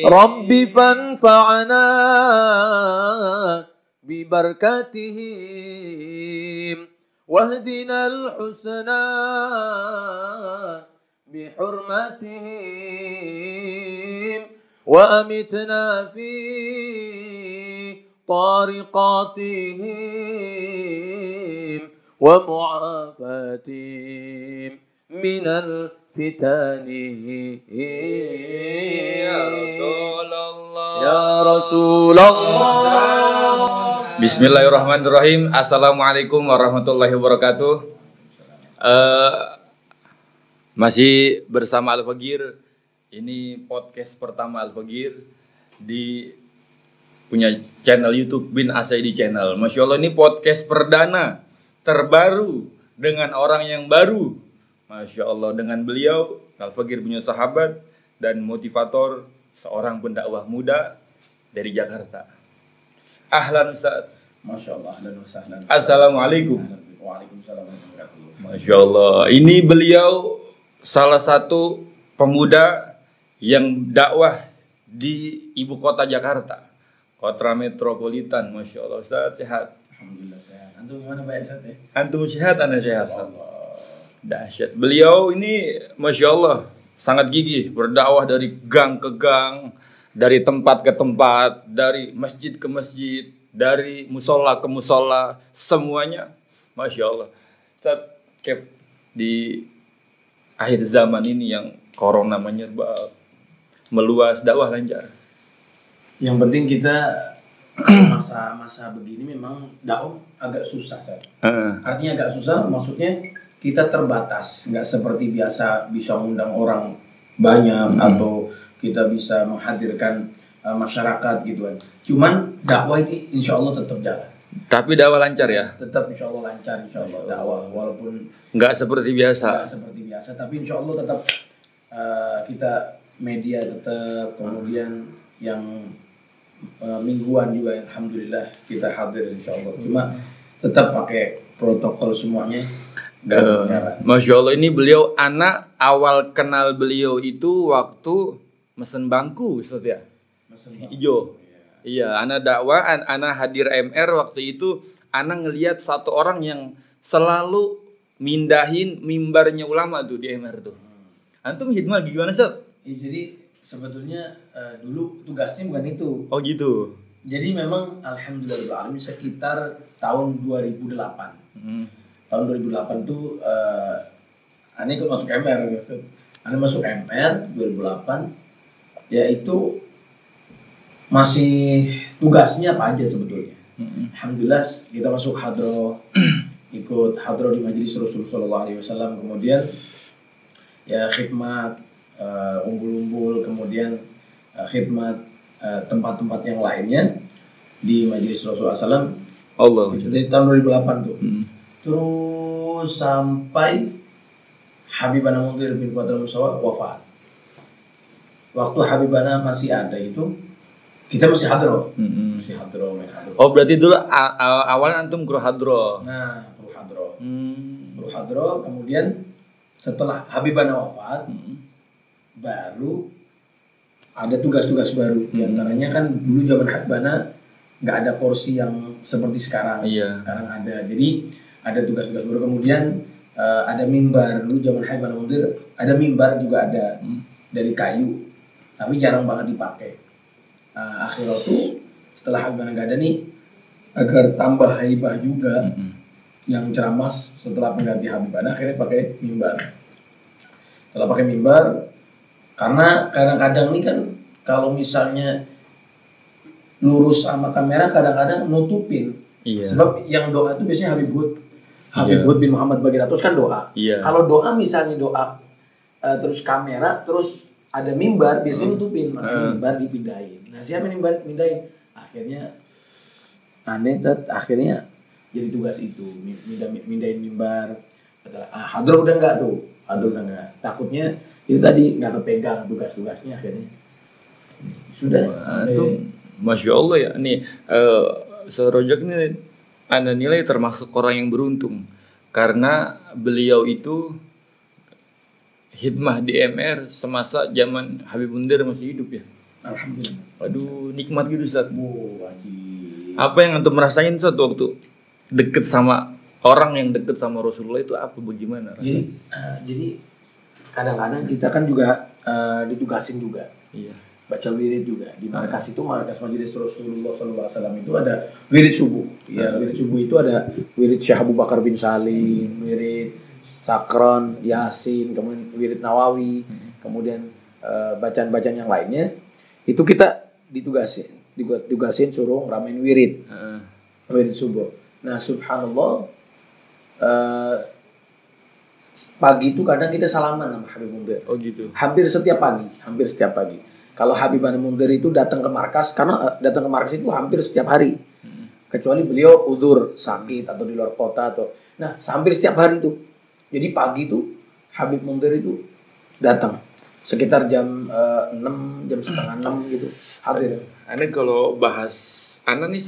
رب فانفعنا ببركتهم واهدنا الحسنى بحرمتهم وأمتنا في طارقاتهم ومعافاتهم من الفتن يا رسول الله. Bismillahirrahmanirrahim. Assalamualaikum warahmatullahi wabarakatuh. Masih bersama Al-Fagir. Ini podcast pertama Al-Fagir di punya channel YouTube Bin Asaidi Channel. Masya Allah, ini podcast perdana terbaru dengan orang yang baru. Masya Allah, dengan beliau Al-Fagir punya sahabat dan motivator, seorang pendakwah muda dari Jakarta. Ahlan Ustaz. Masya Allah, ahlan wa sahlan. Assalamualaikum. Waalaikumsalam warahmatullahi wabarakatuh. Masya Allah, ini beliau salah satu pemuda yang dakwah di ibu kota Jakarta, kota metropolitan. Masya Allah, Ustaz sehat. Alhamdulillah sehat. Antum gimana Pak Ustaz ya? Antum sehat, ana sehat. Dahsyat. Beliau ini Masya Allah sangat gigih berdakwah dari gang ke gang, dari tempat ke tempat, dari masjid ke masjid, dari musola ke musola, semuanya Masya Allah. Ustaz, di akhir zaman ini yang corona menyerbu meluas, dakwah lancar. Yang penting kita masa-masa begini memang dakwah agak susah, Ustaz. Artinya agak susah, maksudnya kita terbatas, nggak seperti biasa bisa undang orang banyak atau kita bisa menghadirkan masyarakat gitu kan. Cuman dakwah ini insya Allah tetap jalan. Tapi dakwah lancar ya? Tetap insya Allah lancar, insya Allah dakwah walaupun nggak seperti biasa. Nggak seperti biasa, tapi insya Allah tetap kita media tetap, kemudian yang mingguan juga alhamdulillah kita hadir insya Allah. Cuma tetap pakai protokol semuanya. Masya Allah, ini beliau anak awal kenal beliau itu waktu mesen bangku, Ustaz ya? Ijo. Iya, anak dakwah, anak hadir MR waktu itu, anak ngelihat satu orang yang selalu mindahin mimbarnya ulama tuh di MR tuh. Antum hikmah gimana, Ustaz? Ya, jadi sebetulnya dulu tugasnya bukan itu. Oh gitu. Jadi memang alhamdulillah sekitar tahun 2008. Tahun 2008 tuh Ane ikut masuk MR gitu. Ane masuk MR 2008, yaitu masih tugasnya apa aja sebetulnya. Alhamdulillah kita masuk hadroh, ikut hadroh di majelis Rasulullah SAW, kemudian ya khidmat umbul-umbul, kemudian khidmat tempat-tempat yang lainnya di majelis Rasulullah SAW. Allah. Dari tahun 2008 tuh. Terus sampai Habibana Munzir bin Quadra Musawa wafat. Waktu Habibana masih ada itu, kita masih hadroh. Masih hadroh. Oh berarti dulu awalnya antum guru hadroh. Nah, guru hadroh. Guru hadroh, kemudian setelah Habibana wafat, baru ada tugas-tugas baru. Di antaranya kan dulu zaman Habibana nggak ada kursi yang seperti sekarang. Iya. Sekarang ada. Jadi ada tugas-tugas baru, kemudian ada mimbar. Dulu zaman Habibana Munzir ada mimbar juga ada dari kayu, tapi jarang banget dipakai. Akhirnya tuh setelah Habibana nggak ada nih, agar tambah haibah juga yang ceramah setelah pengganti Habibana, akhirnya pakai mimbar. Setelah pakai mimbar, karena kadang-kadang nih kan kalau misalnya lurus sama kamera kadang-kadang nutupin. Iya. Sebab yang doa itu biasanya Habib Hud bin Muhammad Bagiratus kan doa. Iya. Kalau doa misalnya doa terus kamera terus ada mimbar biasanya nutupin, maka mimbar dipindahin. Nah siapa yang mindahin? Akhirnya akhirnya jadi tugas itu mindahin mimbar. Hadroh udah enggak tuh, hadroh udah enggak. Takutnya itu tadi nggak kepegang tugas-tugasnya, akhirnya sudah. Itu Masya Allah ya, nih Rojak ini Anda nilai termasuk orang yang beruntung karena beliau itu hikmah di MR semasa zaman Habib Mundir masih hidup ya. Alhamdulillah. Waduh, nikmat gitu Ustaz. Wajib. Apa yang antum rasain Ustaz waktu deket sama orang yang deket sama Rasulullah itu apa bagaimana? Jadi kadang-kadang kita kan juga ditugasin juga. Iya. Baca wirid juga di markas itu, markas Majelis Rasulullah SAW itu ada wirid subuh. Ya, wirid subuh itu ada wirid Syekh Abu Bakar bin Salim, wirid Sakron, Yasin, kemudian wirid Nawawi, kemudian bacaan-bacaan yang lainnya. Itu kita ditugasin suruh ngeramein wirid. Wirid subuh. Nah, subhanallah, pagi itu kadang kita salaman sama Habib Mundir. Oh gitu. Hampir setiap pagi. Kalau Habib Mundir itu datang ke markas, karena datang ke markas itu hampir setiap hari. Kecuali beliau udzur, sakit atau di luar kota atau. Nah, hampir setiap hari itu. Jadi pagi itu Habib Mundir itu datang sekitar jam 6, jam setengah 6 gitu. Hadir. Ana kalau bahas Ana nih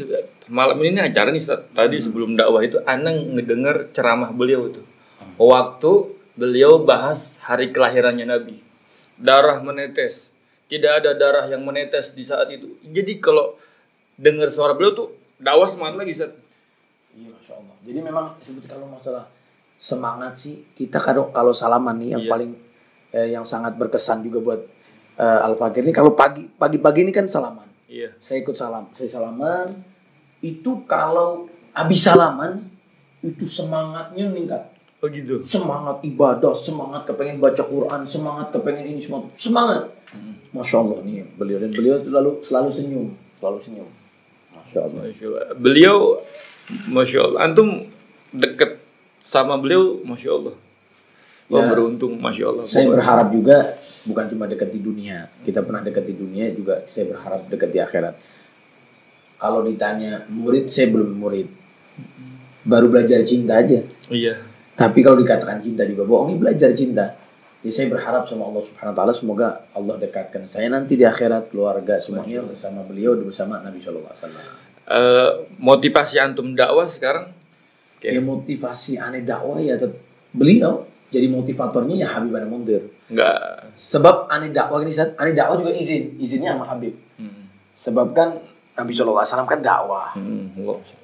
malam ini acara nih tadi sebelum dakwah itu Ana ngedengar ceramah beliau itu. Waktu beliau bahas hari kelahirannya Nabi. Darah menetes. Tidak ada darah yang menetes di saat itu. Jadi kalau dengar suara beliau tuh dakwah semangat lagi Ustaz. Iya, Masya Allah. Jadi memang seperti kalau masalah semangat sih, kita kalau salaman nih yang paling yang sangat berkesan juga buat Al-Fakir ini, kalau pagi-pagi ini kan salaman. Iya. Saya salaman. Itu kalau habis salaman itu semangatnya meningkat. Oh gitu. Semangat ibadah, semangat kepengen baca Quran, semangat kepengen ini semua, semangat. Masya Allah nih beliau, dan beliau selalu senyum. Masya Allah. Beliau, Masya Allah. Antum deket sama beliau, Masya Allah. Oh, beruntung, Masya Allah. Saya berharap juga bukan cuma dekat di dunia. Kita pernah dekat di dunia juga. Saya berharap dekat di akhirat. Kalau ditanya murid, saya belum murid. Baru belajar cinta aja. Iya. Tapi kalau dikatakan cinta juga bohong, ini belajar cinta. Jadi saya berharap sama Allah Subhanahu Wa Taala, semoga Allah dekatkan saya nanti di akhirat, keluarga semuanya bersama beliau, bersama Nabi Shallallahu Alaihi Wasallam. Motivasi antum dakwah sekarang? Ya motivasi aneh dakwah ya beliau. Jadi motivatornya ya Habib Mundir. Enggak. Sebab aneh dakwah juga izinnya sama Habib. Sebab kan Nabi Shallallahu Alaihi Wasallam kan dakwah.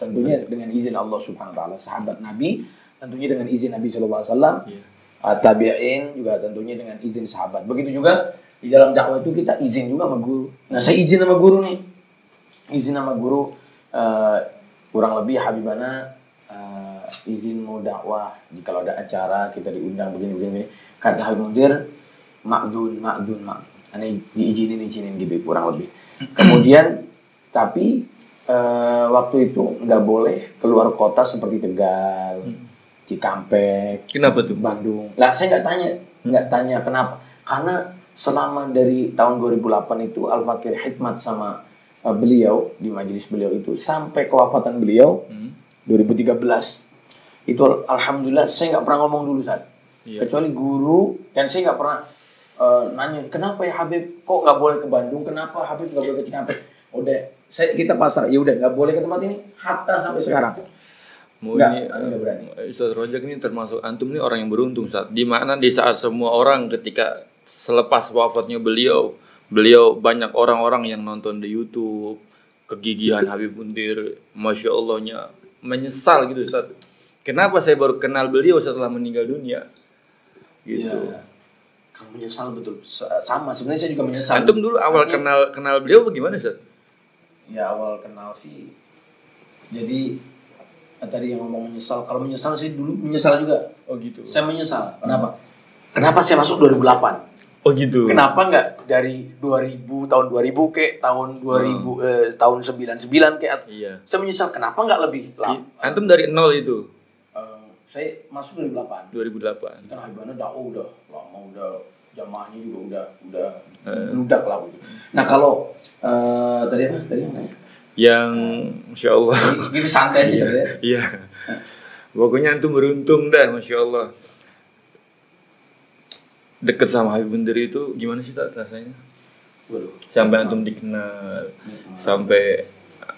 Tentunya dengan izin Allah Subhanahu Wa Taala. Sahabat Nabi tentunya dengan izin Nabi Shallallahu Alaihi Wasallam. Tabi'in juga tentunya dengan izin sahabat. Begitu juga di dalam dakwah itu kita izin juga sama guru. Nah, saya izin sama guru nih. Izin sama guru kurang lebih Habibana izin mau dakwah. Jika ada acara kita diundang begini. Kata Habib Mundir, ma'zun. Aneh diizinin gitu kurang lebih. Kemudian tapi waktu itu nggak boleh keluar kota seperti Tegal, Cikampek, kenapa tuh? Bandung. Lah saya nggak tanya kenapa. Karena selama dari tahun 2008 itu Al-Fakir khidmat sama beliau di majelis beliau itu sampai kewafatan beliau 2013. Itu alhamdulillah saya nggak pernah ngomong dulu kecuali guru, dan saya nggak pernah nanya kenapa ya Habib kok nggak boleh ke Bandung, kenapa Habib nggak boleh ke Cikampek. Udah kita pasrah, ya udah nggak boleh ke tempat ini hatta sampai sekarang. Nggak berani. Ustaz Rojak ini termasuk antum ini orang yang beruntung di mana di saat semua orang ketika selepas wafatnya beliau banyak orang-orang yang nonton di YouTube kegigihan Habib Mundir, Masya Allahnya menyesal gitu Ustaz. Kenapa saya baru kenal beliau setelah meninggal dunia? Gitu. Ya, kamu menyesal betul. Sama sebenarnya saya juga menyesal. Antum dulu awal kenal beliau bagaimana Ustaz? Ya awal kenal sih. Jadi tadi yang ngomong menyesal. Kalau menyesal sih dulu menyesal juga. Oh gitu. Saya menyesal. Kenapa saya masuk 2008? Oh gitu. Kenapa nggak dari tahun 2000 ke tahun 2000 tahun 99 ke? Iya. Saya menyesal kenapa nggak lebih lama. Antum dari nol itu. Saya masuk 2008. 2008. Kan Habibana dakwah udah lama, udah jamaahnya juga udah bludak lah gitu. Nah kalau tadi yang nanya? Yang Masya Allah. Gitu santai aja ya. Iya. Pokoknya antum beruntung dah, Masya Allah. Deket sama Habib Mundir itu gimana sih rasanya? Waduh. Sampai antum dikenal, sampai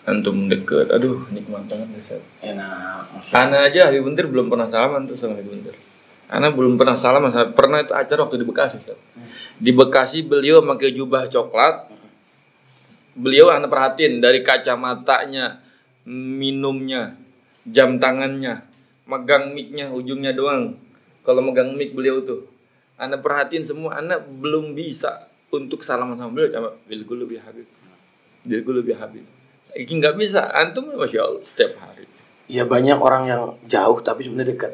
antum deket. Aduh, nikmat banget Ustaz. Enak. Ana aja Habib Mundir belum pernah salaman tuh sama Habib Mundir. Ana belum pernah salah, pernah itu acara waktu di Bekasi. Ustaz. Di Bekasi beliau pakai jubah coklat. Beliau ana perhatiin dari kacamatanya, minumnya, jam tangannya, megang mic-nya ujungnya doang. Kalau megang mic beliau tuh, ana perhatiin semua. Ana belum bisa untuk salaman sama beliau, coba bil qulub ya habib. Bil qulub ya habib. Saya nggak bisa. Antum masya Allah setiap hari. Ya banyak orang yang jauh tapi sebenarnya dekat.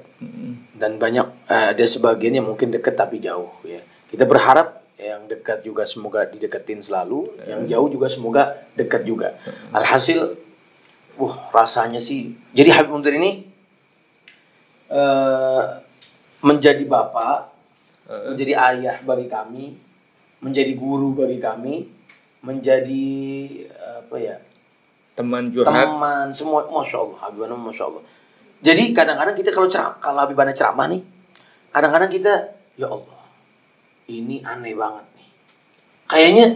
Dan banyak ada sebagian yang mungkin dekat tapi jauh ya. Kita berharap yang dekat juga semoga dideketin selalu, yang jauh juga semoga dekat juga. Alhasil rasanya sih. Jadi Habib Munzir ini menjadi bapak, menjadi ayah bagi kami, menjadi guru bagi kami, menjadi teman curhat, teman semua, masya Allah, Habibana masya Allah. Jadi kadang-kadang kita kalau Habibana ceramah nih, kadang-kadang kita ya Allah, ini aneh banget nih. Kayaknya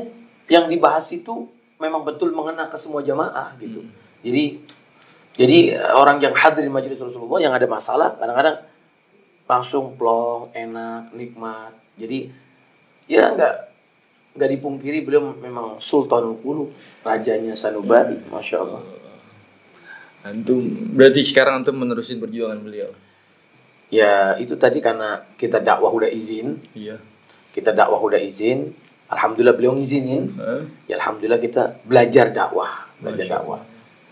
yang dibahas itu memang betul mengena ke semua jamaah gitu. Jadi orang yang hadir di majelis Rasulullah yang ada masalah kadang-kadang langsung plong, enak, nikmat. Jadi ya nggak dipungkiri beliau memang Sultanul Qulub, rajanya sanubari, masya Allah. Antum berarti sekarang antum menerusin perjuangan beliau. Ya itu tadi karena kita dakwah udah izin. Iya. Kita dakwah udah izin. Alhamdulillah beliau ngizinin. Ya alhamdulillah kita belajar dakwah.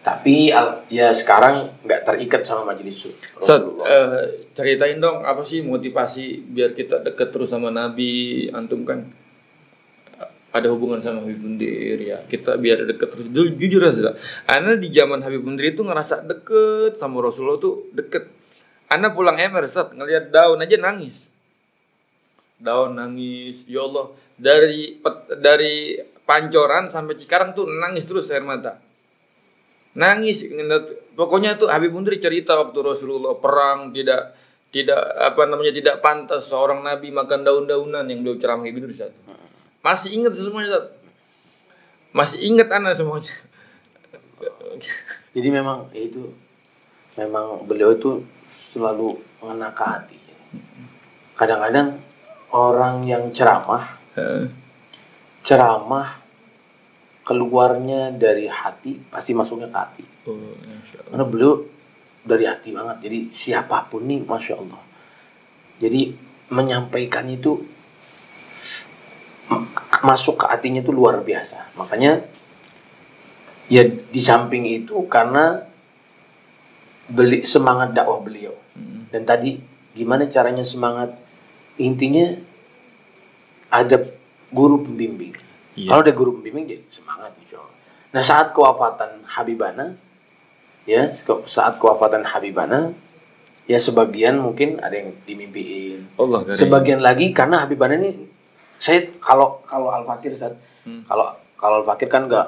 Tapi ya sekarang nggak terikat sama majelis Rasulullah. Ceritain dong apa sih motivasi biar kita dekat terus sama Nabi. Antum kan ada hubungan sama Habib Munzir ya. Kita biar dekat terus. Jujur aja. Ana di zaman Habib Munzir itu ngerasa deket sama Rasulullah tuh deket. Ana pulang Emir Ustaz, ngelihat daun aja nangis. Daun nangis, ya Allah, dari Pancoran sampai Cikarang tuh nangis terus air mata. Nangis, pokoknya tuh Habib Munzir cerita waktu Rasulullah perang tidak pantas seorang nabi makan daun-daunan yang beliau ceramah gitu Ustaz. Masih ingat semuanya Ustaz. Masih ingat ana semuanya. Jadi memang beliau itu selalu mengena ke hati. Kadang-kadang orang yang ceramah keluarnya dari hati pasti masuknya ke hati. Karena beliau dari hati banget. Jadi siapapun nih, masya Allah. Jadi menyampaikan itu masuk ke hatinya itu luar biasa. Makanya ya di samping itu karena semangat dakwah beliau. Dan tadi gimana caranya semangat? Intinya ada guru pembimbing. Iya. Kalau ada guru pembimbing jadi semangat insya Allah. Nah saat kewafatan Habibana ya sebagian mungkin ada yang dimimpiin. Sebagian lagi karena Habibana ini saya kalau Al-Fakir kalau Al-Fakir kan nggak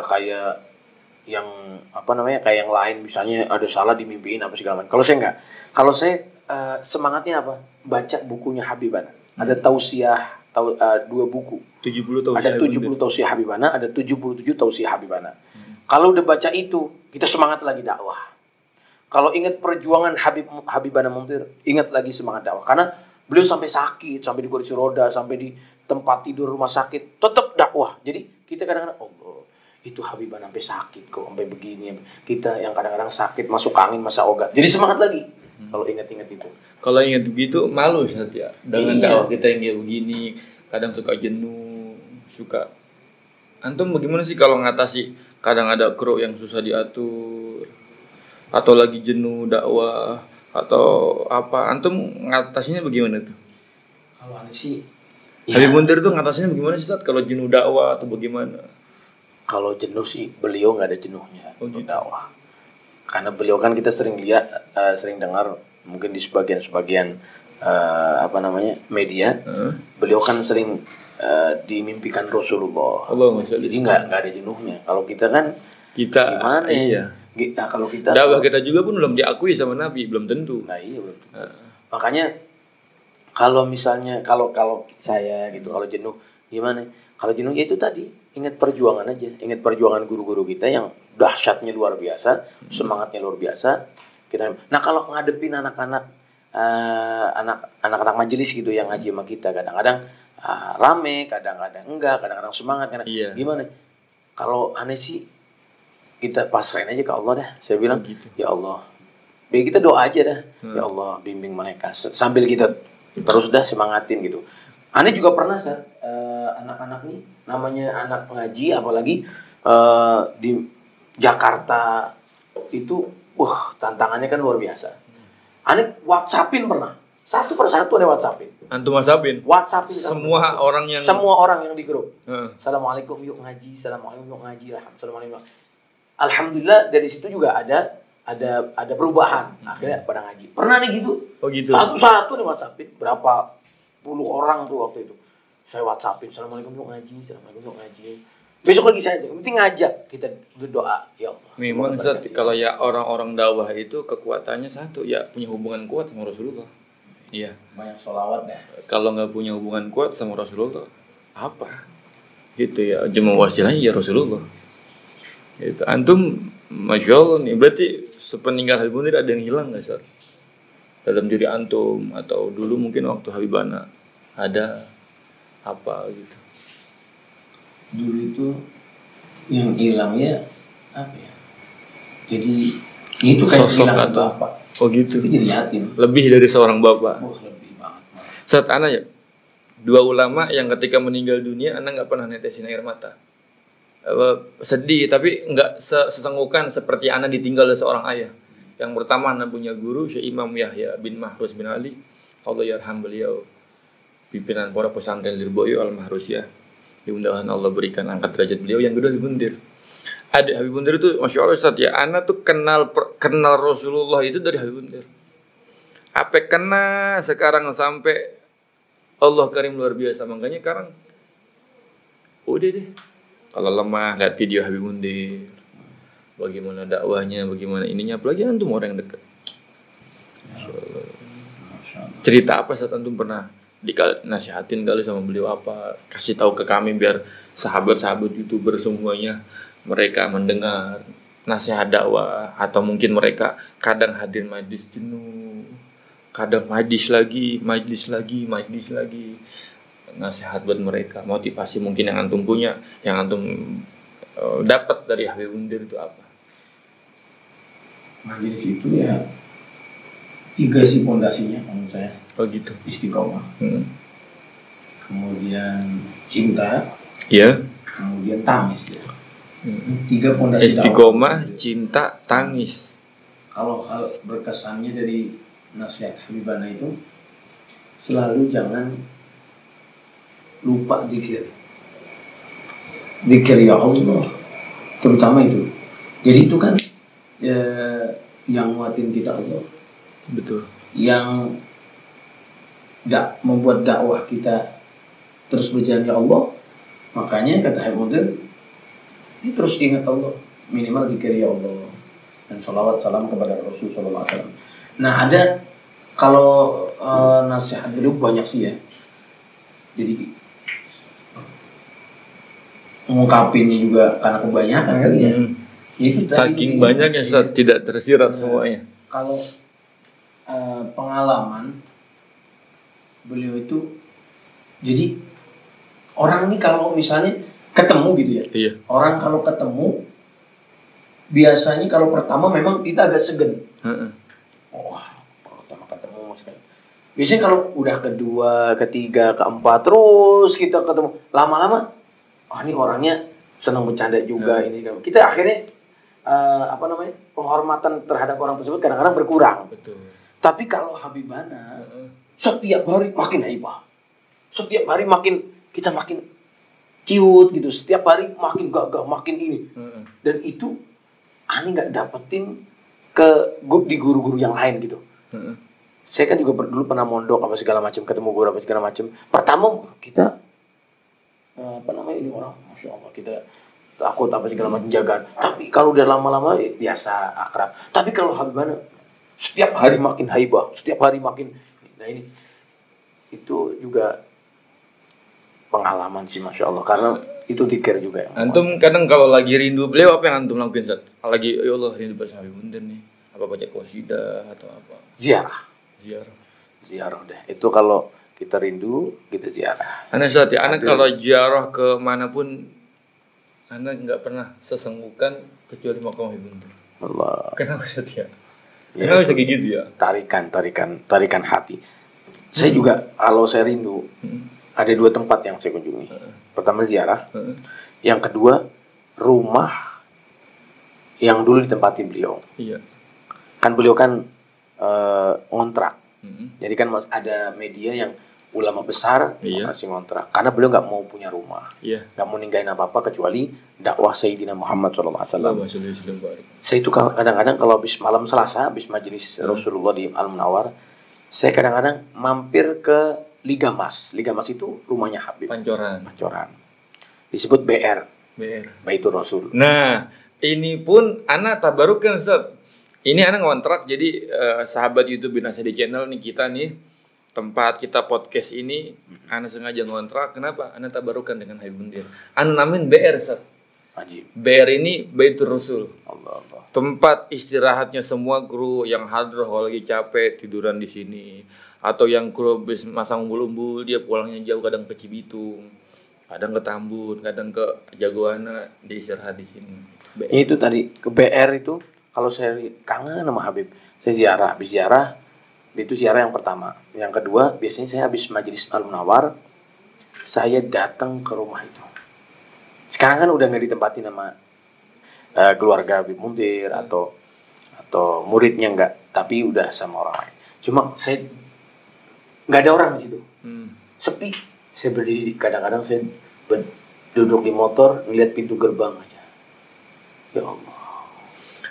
kayak yang kayak yang lain misalnya ada salah dimimpiin apa segala macam. Kalau saya enggak. Kalau saya semangatnya apa? Baca bukunya Habibana. Ada tausiah 2 buku. 70 tausiah. Ada 70 tausiah Habibana, ada 77 tausiah Habibana. Kalau udah baca itu, kita semangat lagi dakwah. Kalau ingat perjuangan Habibana Munzir, ingat lagi semangat dakwah. Karena beliau sampai sakit, sampai di kursi roda, sampai di tempat tidur rumah sakit, tetap dakwah. Jadi kita kadang-kadang Allah, itu Habibana sampai sakit kok, sampai begini. Kita yang kadang-kadang sakit, masuk angin, masa ogat. Jadi semangat lagi. Kalau ingat-ingat itu. Kalau ingat begitu malu Ustaz ya. Dengan dakwah kita yang kayak begini, kadang suka jenuh, suka. Antum bagaimana sih kalau ngatasi kadang ada kru yang susah diatur atau lagi jenuh dakwah atau apa? Antum ngatasinya bagaimana tuh? Kalau aneh sih Habib Munzir tuh ngatasinya bagaimana sih Ustaz kalau jenuh dakwah atau bagaimana? Kalau jenuh sih beliau enggak ada jenuhnya untuk dakwah. Karena beliau kan kita sering lihat, sering dengar mungkin di sebagian media, beliau kan sering dimimpikan Rasulullah. Jadi nggak ada jenuhnya. Kalau kita kan gimana? Iya. Nah, kalau kita dakwah kita juga pun belum diakui sama Nabi, belum tentu. Nah iya belum tentu. Makanya kalau misalnya kalau saya gitu kalau jenuh gimana? Kalau jenuh ya itu tadi ingat perjuangan aja, ingat perjuangan guru-guru kita yang dahsyatnya luar biasa, semangatnya luar biasa. Nah kalau ngadepin anak-anak anak-anak majelis gitu yang ngaji sama kita. Kadang-kadang rame, kadang-kadang enggak, kadang-kadang semangat. Iya. Gimana? Kalau aneh sih kita pasrahin aja ke Allah dah. Saya bilang, gitu. ya Allah, biar kita doa aja dah. Ya Allah, bimbing mereka. Sambil kita terus dah semangatin gitu. Aneh juga pernah anak-anak nih, namanya anak ngaji, apalagi di Jakarta itu, tantangannya kan luar biasa. Aneh WhatsAppin pernah, satu persatu ada WhatsAppin. Antum WhatsAppin? WhatsAppin Semua orang yang di grup. Assalamualaikum yuk ngaji, assalamualaikum yuk ngaji, assalamualaikum. Alhamdulillah dari situ juga ada perubahan. Akhirnya pada ngaji. Pernah nih gitu. Oh gitu. Satu-satu nih WhatsAppin, berapa puluh orang tuh waktu itu. Saya WhatsAppin, assalamualaikum yuk ngaji, assalamualaikum yuk ngaji. Besok lagi saya aja, penting ngajak kita berdoa, ya Allah. Memang Ustaz, kalau ya orang-orang dakwah itu kekuatannya satu, ya punya hubungan kuat sama Rasulullah. Iya. Banyak sholawat dah. Kalau nggak punya hubungan kuat sama Rasulullah, apa? Gitu ya, cuma wasilahnya ya Rasulullah. Itu antum, masya Allah nih, berarti sepeninggal Habib Mundir ada yang hilang nggak Ustaz? Dalam diri antum atau dulu mungkin waktu Habibana ada apa gitu? Dulu itu yang hilangnya apa ya? Jadi itu kayak Sosok hilang atau bapak. Oh gitu. Itu jadi yatim. Lebih dari seorang bapak. Lebih banget. Saat anak ya, dua ulama yang ketika meninggal dunia anak nggak pernah netesin air mata. Sedih tapi nggak sesenggukan seperti anak ditinggal oleh seorang ayah. Yang pertama anak punya guru Syekh Imam Yahya bin Mahrus bin Ali, Allah yarham beliau, pimpinan para pesantren Lirboyo Al-Mahrus ya. Diundang Allah berikan angkat derajat beliau. Yang kedua Habib Mundir. Adik Habib Mundir itu masya Allah Ustaz ya, anak tuh kenal Rasulullah itu dari Habib Mundir. Apa kena sekarang sampai Allah Karim luar biasa. Makanya sekarang udah deh, kalau lemah lihat video Habib Mundir, bagaimana dakwahnya, bagaimana ininya, apalagi antum orang yang dekat. Cerita apa saat antum pernah nasihatin kali sama beliau, apa kasih tahu ke kami biar sahabat-sahabat YouTuber semuanya mereka mendengar nasihat dakwah, atau mungkin mereka kadang hadir majlis jenuh, kadang majlis lagi, nasihat buat mereka, motivasi mungkin yang antum punya, yang antum dapat dari Habib Mundir itu apa? Majelis itu ya 3 sih pondasinya menurut saya. Oh gitu. Istiqomah. Kemudian cinta. Iya. Kemudian tangis ya. 3 pondasi istiqomah, dakwah. cinta, tangis. Kalau hal berkesannya dari nasihat Habibana itu, selalu jangan lupa zikir. Zikir ya Allah, terutama itu. Jadi itu kan yang nguatin kita Allah. Betul. Yang membuat dakwah kita terus berjalan ya Allah. Makanya kata Habib Mundir, ini terus ingat Allah, minimal zikir ya Allah dan sholawat salam kepada Rasul sallallahu alaihi wasallam. Nah, ada kalau nasihat beliau banyak sih ya. Jadi mengungkapinnya juga karena kebanyakan kali ya. Itu saking banyaknya tidak tersirat semuanya. Kalau pengalaman beliau itu, jadi orang ini kalau misalnya ketemu gitu ya, iya. Orang kalau ketemu biasanya kalau pertama memang kita agak segan. Wah, pertama ketemu sekali. Biasanya kalau udah kedua, ketiga, keempat terus kita ketemu, lama-lama, ini orangnya senang bercanda juga ini. Kita akhirnya penghormatan terhadap orang tersebut kadang-kadang berkurang. Betul. Tapi kalau Habibana setiap hari makin haibah, setiap hari kita makin ciut gitu, setiap hari makin gagah, makin ini. Dan itu aneh nggak dapetin di guru-guru yang lain gitu. Saya kan juga dulu pernah mondok apa segala macam, ketemu guru apa segala macam. Pertama kita ini orang, masya Allah, kita takut apa segala macam, jagaan. Tapi kalau udah lama-lama biasa, akrab. Tapi kalau Habibana setiap hari makin haibah, setiap hari makin, nah ini itu juga pengalaman sih, masya Allah, karena itu zikir juga. Antum kadang kalau lagi rindu beliau, apa yang antum lakuin saat lagi ya Allah rindu bersama Habib Mundir nih, apa baca qasidah atau apa? Ziarah. ziarah deh. Itu kalau kita rindu, kita ziarah. Ana saat ya, ana kalau ziarah ke manapun, ana nggak pernah sesenggukan kecuali makam Habib Mundir. Allah. Kenapa Ustaz ya? Ya, Kenapa bisa kayak gitu ya? Tarikan hati. Saya juga kalau saya rindu, ada 2 tempat yang saya kunjungi. Pertama ziarah, yang kedua rumah yang dulu ditempati beliau. Iya. Kan beliau kan ngontrak. Jadi kan ada media yang ulama besar Iya. masih ngontrak. Karena beliau nggak mau punya rumah, Iya. nggak mau ninggalin apa-apa kecuali dakwah Sayyidina Muhammad SAW. Allahumma sholli wa sallim barik. Saya itu kadang-kadang kalau habis malam Selasa, habis majelis Rasulullah di Al Munawar, saya kadang-kadang mampir ke Liga Mas. Liga Mas itu rumahnya Habib Pancoran. Pancoran. Disebut BR, BR. Baitur Rasul. Nah, ini pun ana tabarukan Ustaz. Ini ana ngontrak jadi sahabat YouTube Bin Asadi Channel nih kita nih tempat kita podcast ini ana sengaja ngontrak. Kenapa? Ana tabarukan dengan Habib Mundir. Ana namain BR Ustaz. Ajib. BR ini Baitur Rasul. Allah Allah. Tempat istirahatnya semua kru yang hadir kalau lagi capek tiduran di sini, atau yang kru habis masang umbul-umbul dia pulangnya jauh, kadang ke Cibitung, kadang ke Tambun, kadang ke Jagoana, dia istirahat di sini. Itu tadi ke BR itu kalau saya kangen sama Habib, saya ziarah. Habis ziarah itu ziarah yang pertama. Yang kedua biasanya saya habis majelis Al Munawar, saya datang ke rumah itu. Sekarang kan udah nggak ditempati nama keluarga Habib Mundir atau muridnya nggak, tapi udah sama orang lain. Cuma saya nggak ada orang di situ, sepi. Saya berdiri, kadang-kadang saya duduk di motor ngeliat pintu gerbang aja. Ya Allah.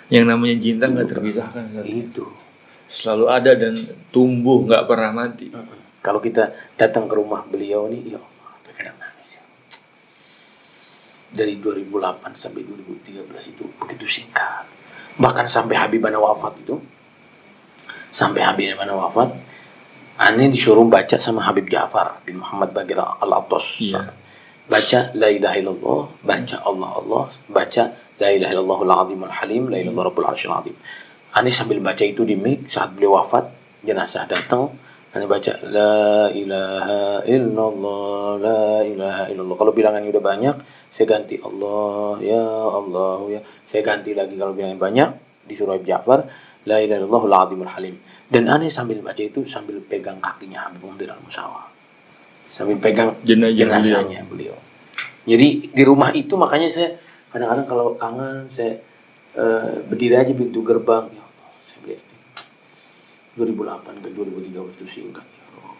Yang namanya cinta nggak terpisahkan Ustaz. Itu. Selalu ada dan tumbuh, nggak pernah mati. Kalau kita datang ke rumah beliau nih, ya Allah, sampai kadang nangis. Ya. Dari 2008 sampai 2013 itu begitu singkat. Bahkan sampai Habibana wafat itu, Ani disuruh baca sama Habib Ja'far bin Muhammad Bagir Al-Attas. Iya. Baca La ilaha illallah, baca Allah, baca La ilaha illallahul azimul halim, la ilaha illallah rabbul arsyil azim. Ani sambil baca itu di mic saat beliau wafat, jenazah datang, Ani baca La ilaha illallah, la ilaha illallah. Kalau bilangannya udah banyak, saya ganti Allah, ya Allah, ya. Saya ganti lagi kalau bilangannya banyak, disuruh Habib Ja'far, La ilaha illallahul azimul halim. Dan Ani sambil baca itu sambil pegang kakinya Habib Mundir Al-Musawa. Sambil pegang jenazahnya beliau. Jadi di rumah itu makanya saya kadang-kadang kalau kangen saya berdiri aja pintu gerbang, ya Allah, saya lihat 2008 ke 2013 itu singkat, ya Allah.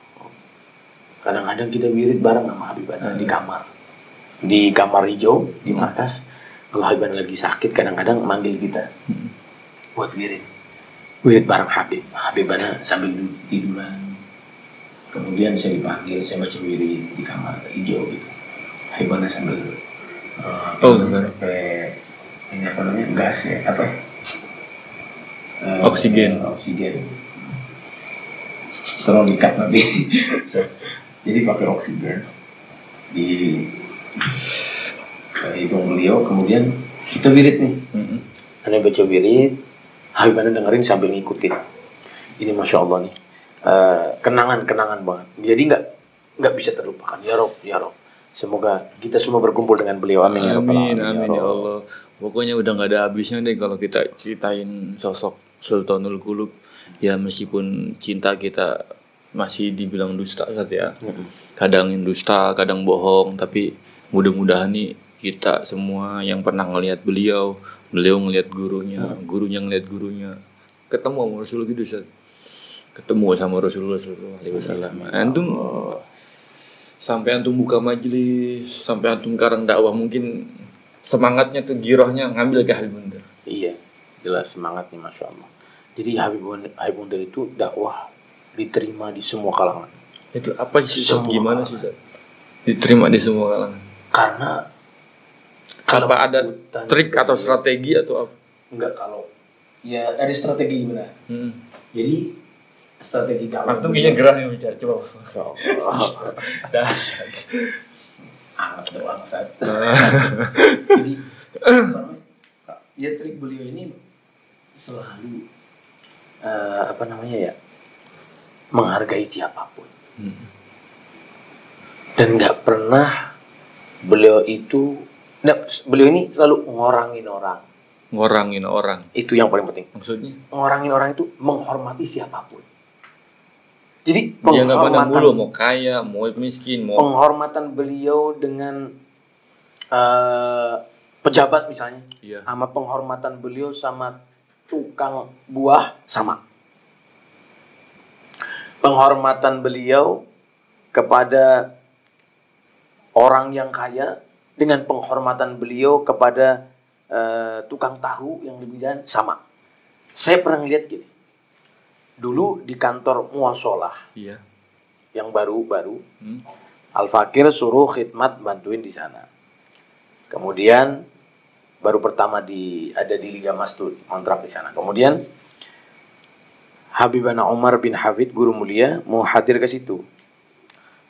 Kadang-kadang kita wirid bareng sama Habibana di kamar hijau di markas. Kalau Habibana lagi sakit kadang-kadang manggil kita buat wirid bareng Habibana sambil tiduran. Kemudian saya dipanggil, saya baca wirid di kamar hijau gitu. Habibana sambil pakai ini apa namanya, gas ya, Oksigen. Terlalu dekat nanti. Jadi pakai oksigen di hidung beliau, kemudian kita wirid nih. Anda baca wirid, Habibana dengerin sambil ngikutin. Ini masya Allah nih, kenangan banget. Jadi nggak bisa terlupakan. Ya Rob. Semoga kita semua berkumpul dengan beliau. Amin ya Rabbal alamin. Amin ya Allah. Pokoknya udah nggak ada habisnya deh kalau kita ceritain sosok Sultanul Qulub. Ya meskipun cinta kita masih dibilang dusta Ustaz ya. Kadang dusta, kadang bohong, tapi mudah-mudahan nih kita semua yang pernah ngelihat beliau ngelihat gurunya ngelihat gurunya, ketemu sama Rasulullah gitu Ustaz. Ketemu sama Rasulullah sallallahu alaihi wasallam. Antum sampai antum buka majelis, sampai antum karang dakwah, mungkin semangatnya tuh girohnya ngambil ke Habib Mundir. Iya, jelas semangatnya masya Allah. Jadi Habib Mundir itu dakwah diterima di semua kalangan. Itu apa sih Ustaz? Gimana sih Ustaz? Diterima di semua kalangan. Karena apa ada trik atau strategi atau apa? Enggak, kalau ya ada strategi benar. Jadi strategi dakwah. Antum kayaknya gerah nih bicara, coba. Dahsyat. Amat doang Ustaz. Jadi ya trik beliau ini selalu menghargai siapapun. Dan nggak pernah beliau ini selalu ngorangin orang. Ngorangin orang. Itu yang paling penting. Maksudnya? Ngorangin orang itu menghormati siapapun. Jadi Dia nggak pandang bulu, penghormatan, mau kaya, mau miskin, mau penghormatan beliau dengan pejabat misalnya, Iya. sama penghormatan beliau sama tukang buah sama. Penghormatan beliau kepada orang yang kaya dengan penghormatan beliau kepada tukang tahu yang lebih jalan sama. Saya pernah lihat gini. Dulu di kantor muasolah Iya. yang baru-baru, Al-Fakir suruh khidmat bantuin di sana. Kemudian baru pertama ada di Liga Mas tuh kontrak di sana. Kemudian Habibana Umar bin Hafid guru mulia mau hadir ke situ.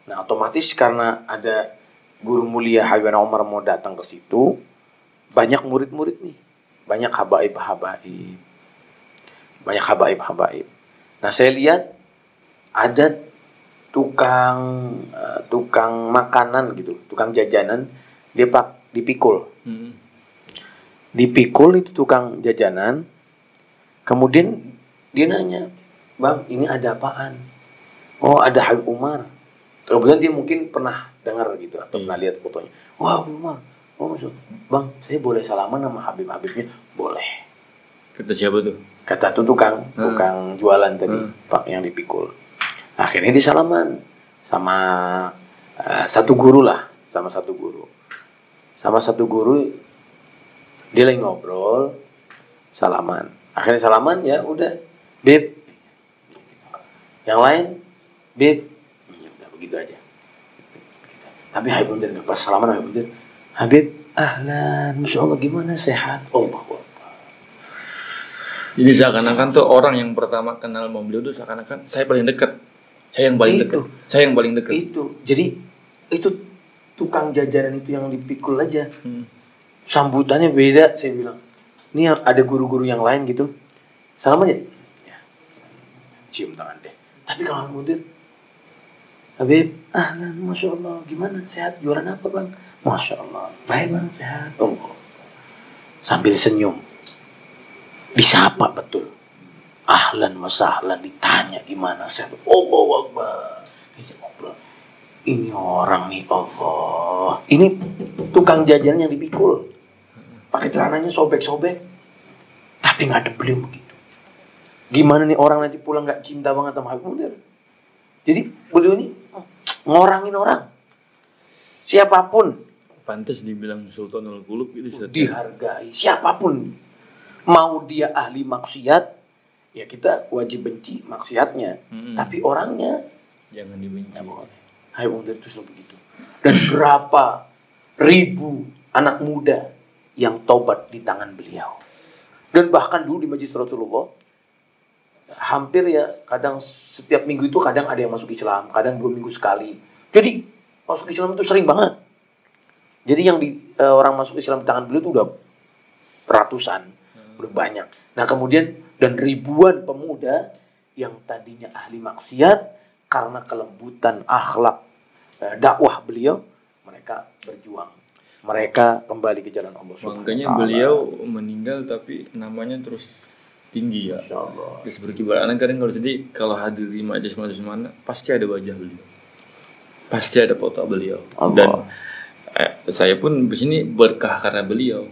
Nah, otomatis karena ada guru mulia Habibana Umar mau datang ke situ, banyak murid-murid nih, banyak habaib-habaib. Banyak habaib-habaib. Nah, saya lihat ada tukang makanan gitu, tukang jajanan, dia dipikul. Dipikul itu tukang jajanan. Kemudian dia nanya, "Bang, ini ada apaan?" "Oh, ada Habib Umar." Kemudian dia mungkin pernah dengar gitu atau pernah lihat fotonya. "Wah, Habib Umar. Oh, maksud, Bang, saya boleh salaman sama Habib-habibnya?" "Boleh." Kata siapa tuh? Kata tuh tukang jualan tadi, Pak, yang dipikul. Akhirnya disalaman sama satu guru lah, sama satu guru. Sama satu guru dia lagi ngobrol, salaman. Akhirnya salaman, ya udah, Beb. Yang lain, Beb. Ya udah begitu aja. Tapi Habib Mundir pas salaman Habib Mundir, "Habib, ahlan, Masya Allah, gimana, sehat?" Allahu Akbar. Jadi seakan-akan tuh orang yang pertama kenal sama beliau tuh seakan-akan saya paling dekat. Saya yang paling dekat. Saya yang paling dekat. Itu. Jadi itu tukang jajanan itu yang dipikul aja. Sambutannya beda, saya bilang. Ini ada guru-guru yang lain gitu. Salaman ya? Ya. Cium tangan deh. Tapi kalau Mundir, Habib, ahlan, Masya Allah, gimana, sehat? Jualan apa, Bang? Masya Allah, baik, Bang, sehat. Oh. Sambil senyum. Disapa betul. Ahlan wa sahlan, ditanya gimana, sehat. Allahu Akbar. Ini orang nih, Allah. Ini tukang jajan yang dipikul. Pakai celananya sobek-sobek. Tapi nggak ada beliau begitu. Gimana nih orang nanti pulang nggak cinta banget sama Habib Mundir? Jadi beliau ini ngorangin orang. Siapapun. Pantas dibilang Sultanul Qulub gitu. Dihargai. Siapapun. Mau dia ahli maksiat, ya kita wajib benci maksiatnya. Tapi orangnya jangan dibenci. Nggak boleh. Habib Mundir itu selalu begitu. Dan berapa ribu anak muda yang taubat di tangan beliau. Dan bahkan dulu di Majlis Rasulullah, hampir ya kadang setiap minggu itu kadang ada yang masuk Islam, kadang 2 minggu sekali. Jadi masuk Islam itu sering banget. Jadi yang orang masuk Islam di tangan beliau itu udah ratusan, udah banyak. Nah kemudian dan ribuan pemuda yang tadinya ahli maksiat karena kelembutan akhlak dakwah beliau, mereka berjuang. Mereka kembali ke jalan Allah Subhanahu wa Makanya Ta'ala. beliau meninggal tapi namanya terus tinggi ya. Insyaallah. Terus berkibar. Kadang kalau sedih kalau hadir di majelis mana pasti ada wajah beliau. Pasti ada foto beliau. Allah. Dan saya pun di sini berkah karena beliau.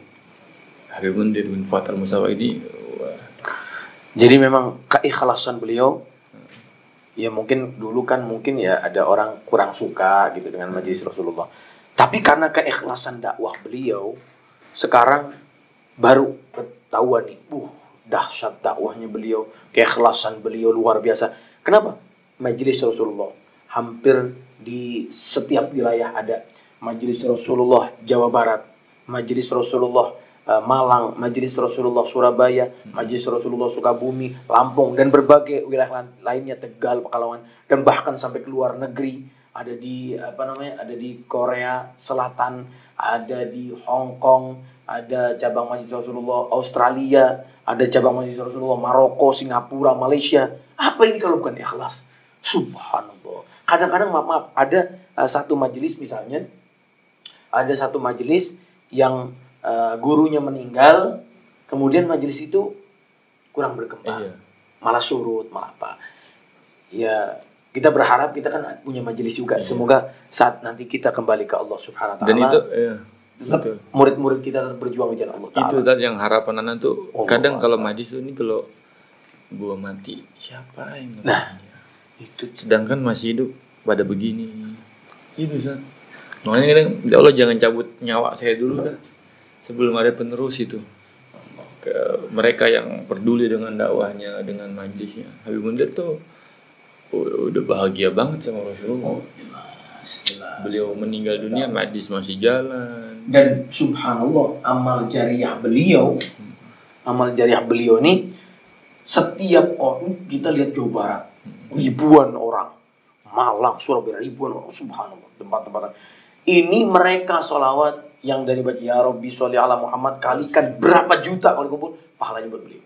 Habib Mundir bin Fuad Al-Musawa ini. Jadi memang keikhlasan beliau, ya mungkin dulu kan mungkin ya ada orang kurang suka gitu dengan Majelis Rasulullah. Tapi karena keikhlasan dakwah beliau, sekarang baru ketahuan nih, dahsyat dakwahnya beliau, keikhlasan beliau luar biasa. Kenapa? Majelis Rasulullah hampir di setiap wilayah ada. Majelis Rasulullah Jawa Barat, Majelis Rasulullah Malang, Majelis Rasulullah Surabaya, Majelis Rasulullah Sukabumi, Lampung, dan berbagai wilayah lainnya, Tegal, Pekalongan, dan bahkan sampai ke luar negeri. Ada di ada di Korea Selatan, ada di Hong Kong, ada cabang Majelis Rasulullah Australia, ada cabang Majelis Rasulullah Maroko, Singapura, Malaysia. Apa ini kalau bukan ikhlas? Subhanallah. Kadang-kadang maaf, ada satu majelis misalnya, ada satu majelis yang gurunya meninggal, kemudian majelis itu kurang berkembang, malah surut, malah apa. Ya, kita berharap kita kan punya majelis juga. Semoga saat nanti kita kembali ke Allah Subhanahu wa taala. Dan itu tetap murid-murid kita tetap berjuang di jalan Allah Ta'ala. Itu tadi yang harapan anak tuh. Kadang kalau majelis tuh ini kalau gua mati siapa yang itu, sedangkan masih hidup pada begini. Itu Ustaz. Makanya kadang ya Allah jangan cabut nyawa saya dulu dah sebelum ada penerus itu. Ke mereka yang peduli dengan dakwahnya, dengan majelisnya. Habib Mundir tuh udah bahagia banget sama Rasulullah. Beliau meninggal dunia, majlis masih jalan. Dan subhanallah, amal jariah beliau nih, setiap orang kita lihat Jawa Barat, ribuan orang, Malang, Surabaya, ribuan orang, subhanallah, tempat-tempat. Ini mereka sholawat yang dari baca ya Rabbi sholli ala Muhammad kalikan berapa juta kalau dikumpul, pahalanya buat beliau.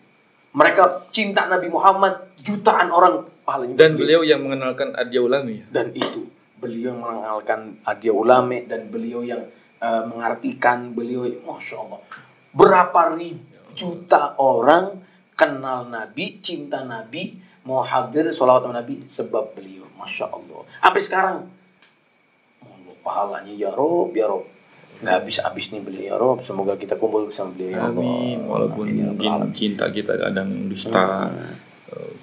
Mereka cinta Nabi Muhammad, jutaan orang pahalanya. Dan beliau yang mengenalkan Adia Ulami. Dan itu beliau yang mengenalkan Adia Ulame, dan beliau yang mengartikan, beliau, Masya Allah, berapa juta orang kenal Nabi, cinta Nabi, mau hadir sholawat Nabi sebab beliau, Masya Allah. Sampai sekarang, pahalanya ya Rob, ya Rob. Nggak habis-habis nih beliau ya Rob. Semoga kita kumpul bersama beliau ya Allah. Amin. Walaupun mungkin cinta kita kadang dusta,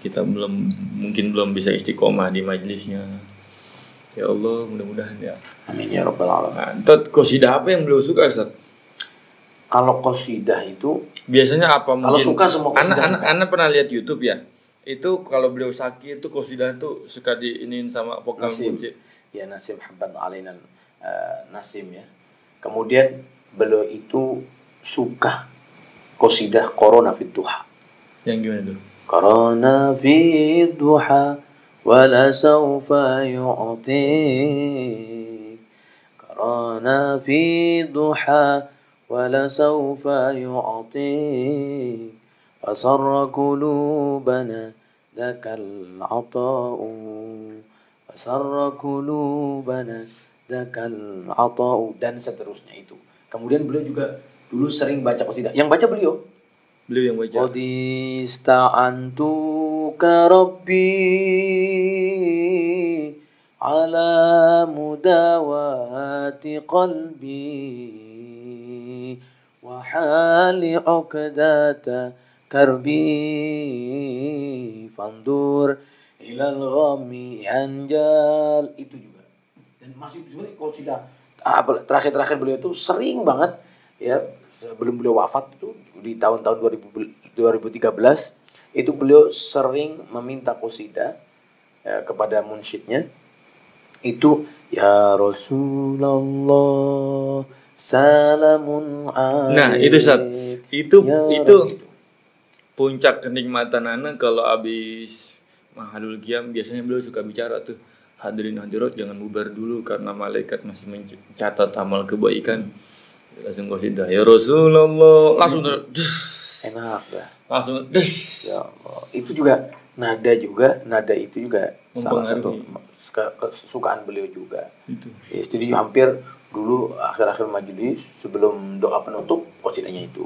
kita mungkin belum bisa istiqomah di majelisnya. Ya Allah, mudah-mudahan ya. Amin ya Rabbal Alamin. Nah, qasidah apa yang beliau suka, Ustaz? Kalau qasidah itu biasanya apa mungkin? Kalau suka semua qasidah. Anak pernah lihat YouTube ya. Itu kalau beliau sakit itu qasidah itu suka diinin sama vokal kunci. Ya Nasim Habban Alaina Nasim ya. Kemudian beliau itu suka qasidah Korona Fid Duha. Yang gimana tuh? Korona Fid Duha wala sawfa yu'tik. Korona Fid Duha wala sawfa yu'tik. Asarra kulubana dakal ata'u. Asarra kulubana dakal ata'u, dan seterusnya itu. Kemudian beliau juga dulu sering baca qasidah. Yang baca beliau yang baca. Qad ista'antu ka rabbi ala mudawati qalbi wa hali uqdata karbi fandur ilal ghammi anjal. Itu juga. Dan masih sebenarnya qasidah terakhir beliau itu sering banget ya, sebelum beliau wafat itu di tahun-tahun 2013 itu beliau sering meminta qasidah ya, kepada munsyidnya itu ya Rasulullah salamun alaik. Nah, itu Ustaz. Itu puncak kenikmatan anak kalau habis Mahadul Qiyam biasanya beliau suka bicara tuh, hadirin hadirat jangan bubar dulu karena malaikat masih mencatat amal kebaikan. Langsung qasidah ya Rasulullah, langsung enak dah. Langsung ya Allah. Itu juga nada itu juga salah satu kesukaan beliau juga. Itu. Ya, jadi hampir dulu akhir-akhir majelis sebelum doa penutup qasidahnya itu.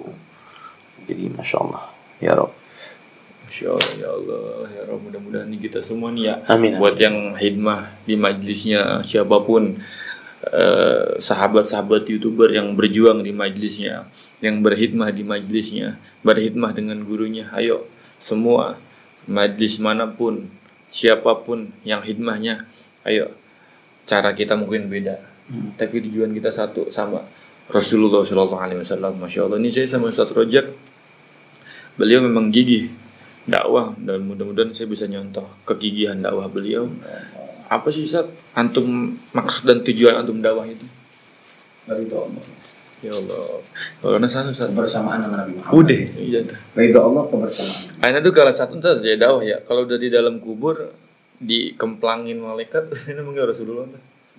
Jadi Masya Allah ya Rabb. Masya Allah ya Allah ya Rabb, mudah-mudahan nih kita semua nih ya. Amin. Buat yang hidmah di majelisnya, siapapun sahabat-sahabat YouTuber yang berjuang di majelisnya, yang berhidmah di majelisnya, berhidmah dengan gurunya, ayo semua majelis manapun, siapapun yang hidmahnya, ayo cara kita mungkin beda, tapi tujuan kita satu sama Rasulullah SAW. Masya Allah, ini saya sama Ustaz Rojak, beliau memang gigih dakwah dan mudah-mudahan saya bisa nyontoh kegigihan dakwah beliau. Apa sih Ustaz antum maksud dan tujuan antum dakwah itu? Ridho Allah. Ya Allah. Karena satu Ustaz Kebersamaan dengan Nabi Muhammad. udah, iya tuh. Ridho Allah, kebersamaan. Karena itu kalau satu Ustaz jadi dakwah ya. Kalau udah di dalam kubur dikemplangin malaikat itu memang Rasulullah.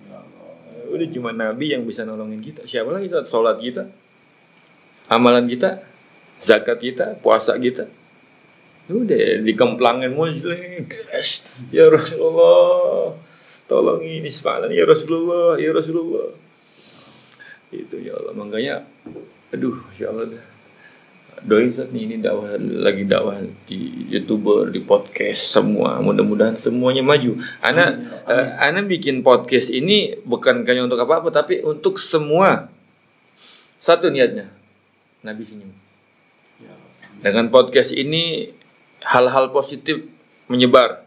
Ya Allah. Udah cuma Nabi yang bisa nolongin kita. Siapa lagi Ustaz? Salat kita, amalan kita, zakat kita, puasa kita. Udah dikemplangin muslim. Ya Rasulullah, tolong ini sepalan ya Rasulullah, ya Rasulullah. Itu ya Allah, makanya aduh, Masya Allah dah. Doain saat ini dakwah, lagi dakwah di YouTuber, di podcast semua. Mudah-mudahan semuanya maju. Ana bikin podcast ini bukan hanya untuk apa-apa, tapi untuk semua. Satu niatnya, Nabi senyum. Dengan podcast ini hal-hal positif menyebar.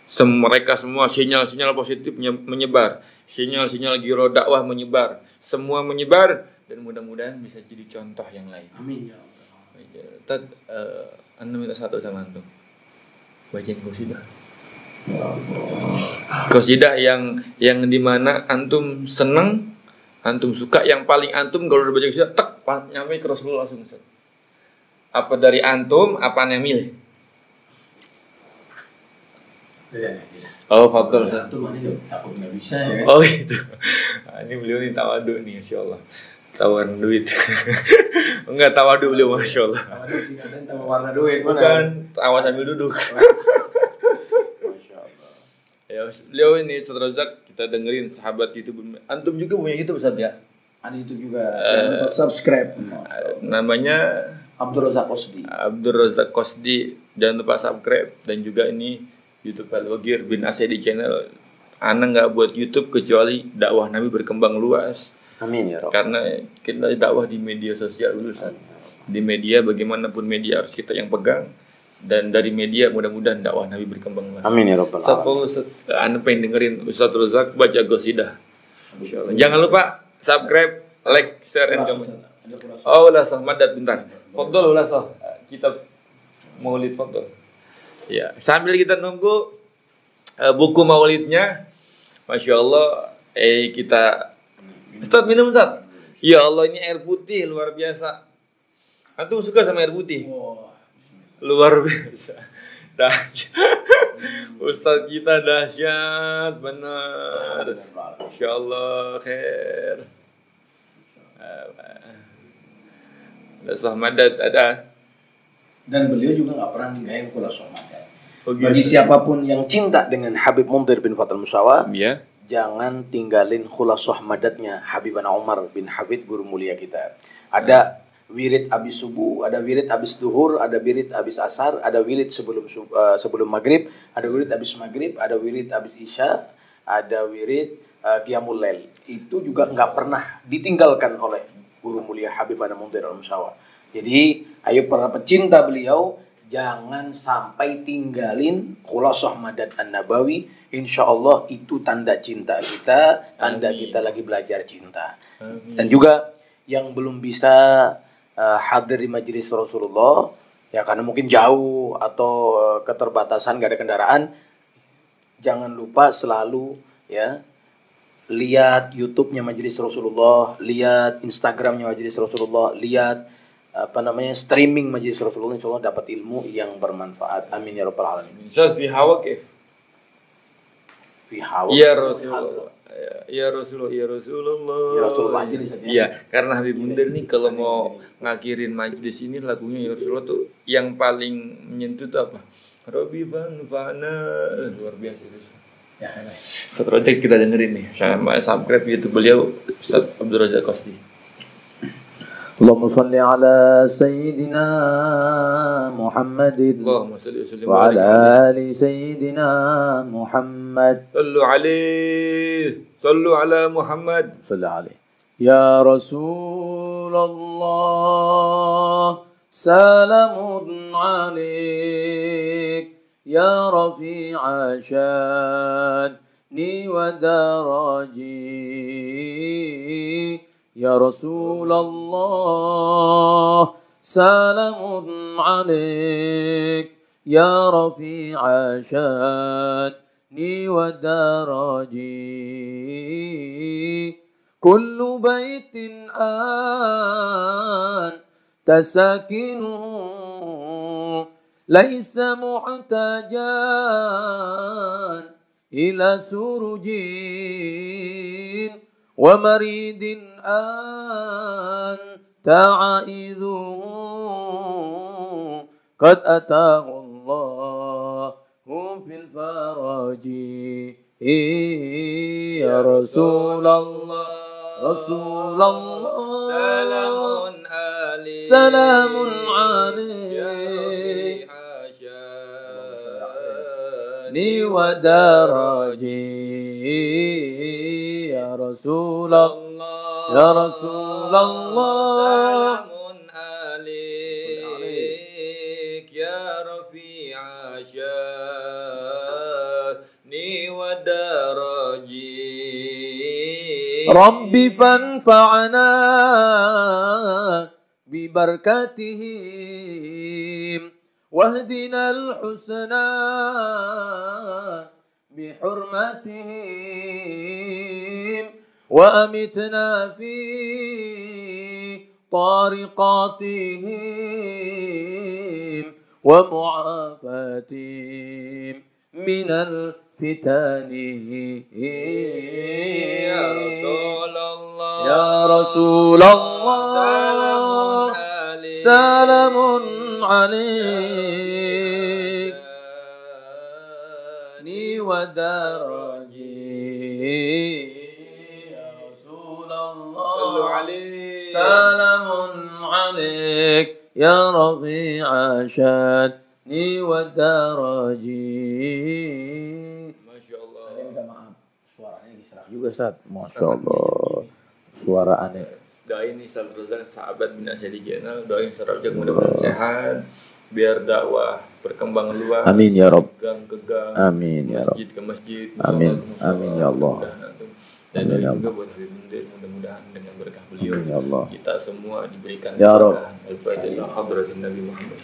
Mereka semua sinyal-sinyal positif menyebar. Sinyal-sinyal giro dakwah menyebar. Semua menyebar dan mudah-mudahan bisa jadi contoh yang lain. Amin ya Allah. Anda minta satu sama antum. Bacain qasidah. Qasidah yang dimana antum seneng, antum suka, yang paling antum kalau udah baca qasidah tek nyampe ke Rasulullah langsung. Apa dari antum, apa yang milih? Oh, faktor Ustaz. Antum mana takut nggak bisa ya. Oh gitu. Ini beliau nih tawadu nih, Masya Allah. Tawaran duit. Enggak, tawadu beliau, Masya Allah. Tawadu sih kadang tawa warna duit mana. Bukan, tawa sambil duduk. Masya Allah. Ya, beliau ini Ustaz Razak, kita dengerin sahabat YouTube. Antum juga punya YouTube Ustaz ya? Ada itu juga. Jangan lupa subscribe. Namanya Abdul Razak Qasdi. Abdul Razak Qasdi. Jangan lupa subscribe. Dan juga ini YouTube Al-Faghir bin Asyadi channel. Ana nggak buat YouTube kecuali dakwah Nabi berkembang luas. Amin ya Rabb. Karena kita dakwah di media sosial dulu Ustaz. Di media, bagaimanapun media harus kita yang pegang. Dan dari media mudah-mudahan dakwah Nabi berkembang luas. Amin ya Rabbal alamin. Ustaz, Ana pengen dengerin Ustaz Razak baca qasidah. Jangan lupa subscribe, like, share, and comment. Oh, ulasah madat bentar. Fadhol ulasah. Kita Maulid fadhol. Ya, sambil kita nunggu buku Maulidnya. Masya Allah, kita Ustaz minum Ustaz. Ya Allah, ini air putih luar biasa. Antum suka sama air putih? Luar biasa. Dahsyat. Ustaz kita dahsyat benar. Masya Allah, khair. Sahmadat ada. Dan beliau juga nggak pernah ninggalin kula Sahmadat. Bagi siapapun yang cinta dengan Habib Munzir bin Fatal Musawa, Ya. jangan tinggalin khulasah madatnya Habibana Umar bin Habib, guru mulia kita. Ada wirid abis subuh, ada wirid abis duhur, ada wirid abis asar, ada wirid sebelum maghrib, ada wirid abis maghrib, ada wirid abis isya, ada wirid qiyamul lail. Itu juga nggak pernah ditinggalkan oleh guru mulia Habibana Munzir al-Musawa. Jadi ayo para pecinta beliau, jangan sampai tinggalin khulasah madat an-nabawi. Insya Allah itu tanda cinta kita, tanda kita lagi belajar cinta. Dan juga yang belum bisa hadir di majelis Rasulullah, ya karena mungkin jauh atau keterbatasan gak ada kendaraan, jangan lupa selalu ya lihat YouTube-nya majelis Rasulullah, lihat Instagram-nya majelis Rasulullah, lihat streaming majelis Rasulullah. Insya Allah dapat ilmu yang bermanfaat. Amin ya rabbal alamin. Ustaz fi hawa kif? Fi hawa. Ya Rasulullah. Ya Rasulullah, ya Rasulullah. Ya Rasulullah aja di sana. Iya, karena Habib Munzir nih kalau mau ngakhirin majlis ini lagunya ya Rasulullah tuh yang paling menyentuh tuh apa? Rabbi fanfa'na. Luar biasa itu. Ya, Satu project kita dengerin nih. Sama subscribe YouTube beliau Ustaz Abdul Razak Qasdi. Allahumma salli ala Sayyidina Muhammadin Allahumma salli wa sallim wa ala ali Sayyidina Muhammad. Sallu alaihi. Sallu ala Muhammad. Salli alaihi. Ya Rasulullah, salamun alaik. Ya Rafi'a syani wa daraji. Ya Rasulullah, salamun alaik. Ya Rafi'a syani wa daraji. Kullu baitin anta sakinuhu laisa muhtajan ila surujin wa maridin anta aidhuhu قد أتاه الله في الفرج يا رسول الله رسول الله سلام عليك ودرجي يا رسول الله يا رسول الله سلام عليك يا رفيع شاني ودرجي ربي فانفعنا ببركتهم واهدنا الحسنى بحرمتهم وأمتنا في طارقاتهم ومعافاتهم من الفتن يا رسول الله يا رسول الله سلام عليك ودرجي يا رسول الله سلام عليك يا رفيع شاني ودرجي. Masya Allah. Saya minta maaf, suaranya diserah Juga Ustaz, Masya Allah, suara aneh. Doain nih Ustaz Razak, sahabat Bin Asyadi Channel, doain Ustaz Razak mudah-mudahan sehat, biar dakwah berkembang luas. Amin ya Rabb. Gang ke gang, Amin ya Rabb. masjid ke masjid, Amin. musola ke musola, Amin ya Allah. Dan Amin doain ya juga Allah. buat Habib Mundir, mudah-mudahan dengan berkah beliau Amin ya Allah. kita semua diberikan Ya Rabb. keberkahan. Al-Fatihah hadratin Nabi Muhammad.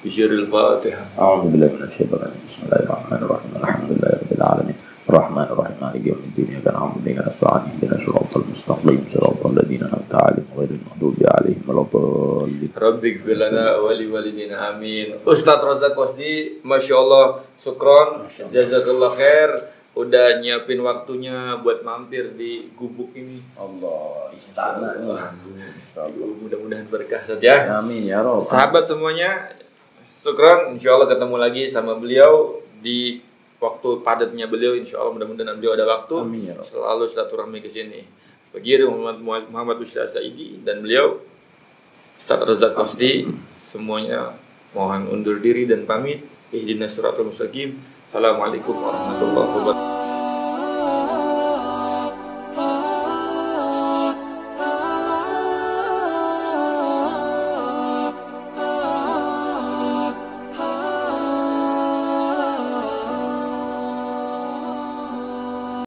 Bisyiril Fatihah. أعوذ بالله من الشيطان الرجيم بسم الله الرحمن الرحيم الحمد لله رب العالمين الرحمن الرحيم مالك يوم الدين إياك نعبد وإياك نستعين اهدنا الصراط المستقيم صراط الذين أنعمت عليهم غير المغضوب عليهم ولا الضالين. Rabbi gfir lana wa li walidina amin. Ustadz Razak Wasdi, Masya Allah, syukron, jazakallah khair, udah nyiapin waktunya buat mampir di gubuk ini. Allah, istana nih. Mudah-mudahan berkah saja. Amin ya Rabb. Sahabat semuanya, syukron, insya Allah ketemu lagi sama beliau di waktu padatnya beliau, insya Allah mudah-mudahan beliau ada waktu. Amin ya Rabb. Selalu silaturahmi ke sini. Bagi Muhammad Bushra Saidi dan beliau Ustaz Razak Wasdi, semuanya mohon undur diri dan pamit. Ihdinas siratal mustaqim. Assalamualaikum warahmatullahi wabarakatuh.